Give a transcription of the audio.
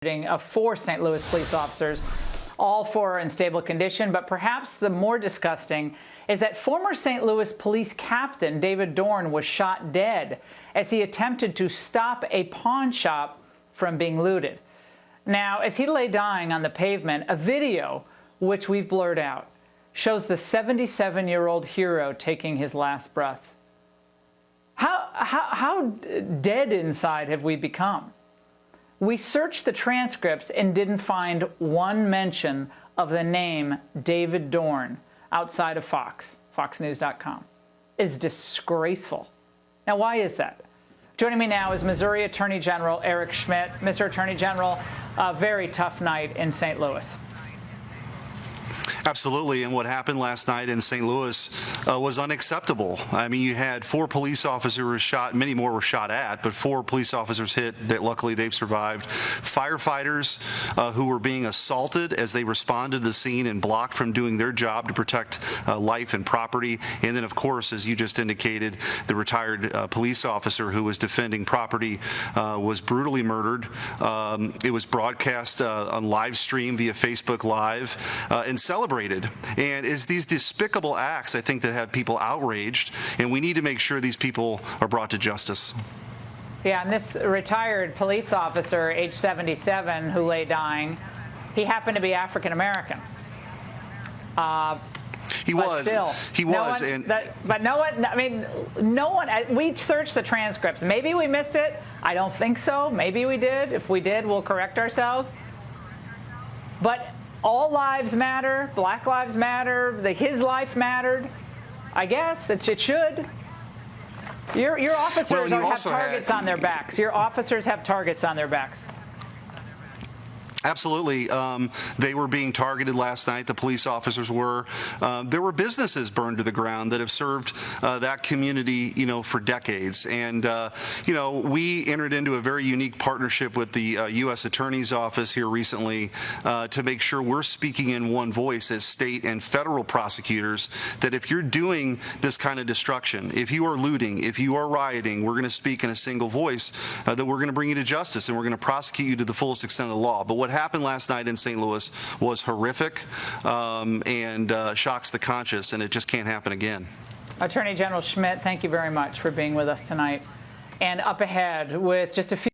of 4 St. Louis police officers. All 4 are in stable condition, but perhaps the more disgusting is that former St. Louis police captain David Dorn was shot dead as he attempted to stop a pawn shop from being looted. Now, as he lay dying on the pavement, a video, which we've blurred out, shows the 77-year-old hero taking his last breath. How dead inside have we become? We searched the transcripts and didn't find one mention of the name David Dorn outside of foxnews.com. It's disgraceful. Now, why is that? Joining me now is Missouri Attorney General Eric Schmitt. Mr. Attorney General, a very tough night in St. Louis. Absolutely, and what happened last night in St. Louis was unacceptable. I mean, you had 4 police officers shot, many more were shot at, but 4 police officers hit that luckily they've survived. Firefighters who were being assaulted as they responded to the scene and blocked from doing their job to protect life and property. And then, of course, as you just indicated, the retired police officer who was defending property was brutally murdered. It was broadcast on live stream via Facebook Live and celebrated. And it's these despicable acts, I think, that have people outraged, and we need to make sure these people are brought to justice. Yeah, and this retired police officer, age 77, who lay dying, he happened to be African American. He was. But no one, I mean, no one, we searched the transcripts. Maybe we missed it. I don't think so. Maybe we did. If we did, we'll correct ourselves. But all lives matter. Black lives matter. His life mattered. I guess it should. Your officers have targets on their backs. Your officers have targets on their backs. Absolutely. They were being targeted last night. The police officers were. There were businesses burned to the ground that have served that community, for decades. And, we entered into a very unique partnership with the U.S. Attorney's Office here recently to make sure we're speaking in one voice as state and federal prosecutors, that if you're doing this kind of destruction, if you are looting, if you are rioting, we're going to speak in a single voice, that we're going to bring you to justice and we're going to prosecute you to the fullest extent of the law. But what happened last night in St. Louis was horrific and shocks the conscience, and it just can't happen again. Attorney General Schmitt, thank you very much for being with us tonight. And up ahead, with just a few